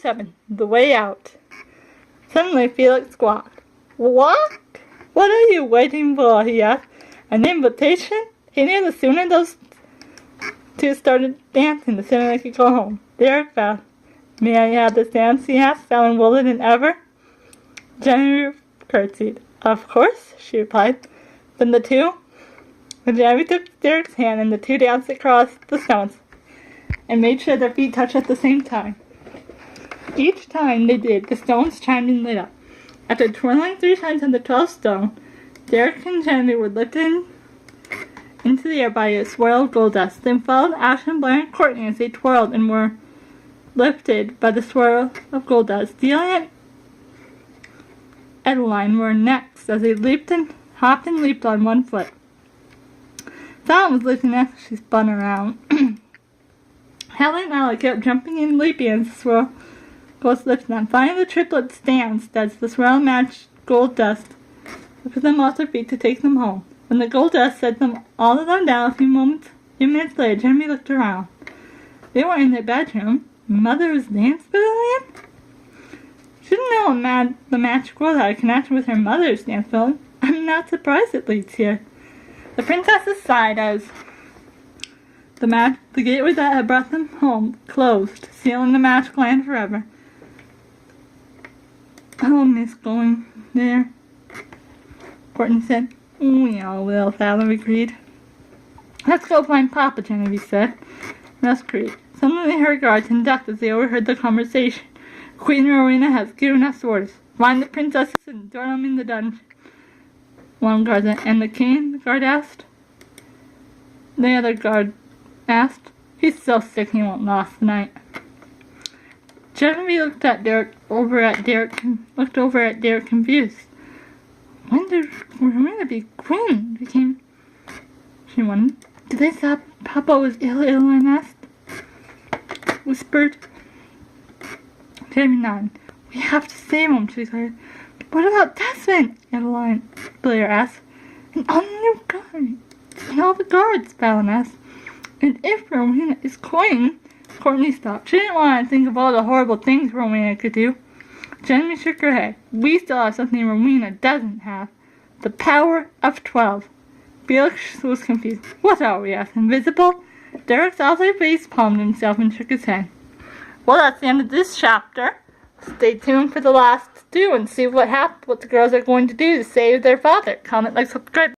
7, The Way Out. Suddenly Felix squawked. What? What are you waiting for? He asked. An invitation? He knew the sooner those two started dancing, the sooner they could go home. Derek fell. May I have this dance? He asked, sounding wilder than ever. Genevieve curtsied. Of course, she replied. Then the two. Genevieve took Derek's hand and the two danced across the stones and made sure their feet touched at the same time. Each time they did, the stones chimed and lit up. After twirling 3 times on the 12th stone, Derek and Genevieve were lifted into the air by a swirl of gold dust. Then followed Ashton, Blair, and Courtney as they twirled and were lifted by the swirl of gold dust. Delia and Adeline were next as they leaped and hopped and leaped on one foot. Fallon was lifting next as she spun around. Helen and Alec kept jumping and leaping as the swirl was lifted them. Finally, the triplets danced as the swirl matched gold dust, lifted them off their feet to take them home. When the gold dust set them all of them down, a few minutes later, Jeremy looked around. They weren't in their bedroom. Mother's dance pavilion? She didn't know the magic world had a connection with her mother's dance pavilion. I'm not surprised it leads here. The princesses sighed as the gateway that had brought them home closed, sealing the magic land forever. I'll miss going there, Courtney said. We all will, Fallon agreed. Let's go find Papa, Genevieve said. Russ agreed. Suddenly they heard guards and ducked as they overheard the conversation. Queen Rowena has given us orders. Find the princesses and throw them in the dungeon. One guard said. And the king? The guard asked. The other guard asked. He's so sick he won't last the night. Genevieve looked over at Derek confused. When did Rowena be queen? She wondered. Did they say Papa was ill? Adeline asked. Whispered. Jamie nodded. We have to save him, she declared. What about Desmond? Adeline Blair asked. And all the new guards. And all the guards, Fallon asked. And if Rowena is queen, Courtney stopped. She didn't want to think of all the horrible things Rowena could do. Genevieve shook her head. We still have something Rowena doesn't have. The power of 12. Felix was confused. What are we, asked. Invisible? Derek softly face-palmed himself and shook his head. Well, that's the end of this chapter. Stay tuned for the last 2 and see what the girls are going to do to save their father. Comment, like, subscribe.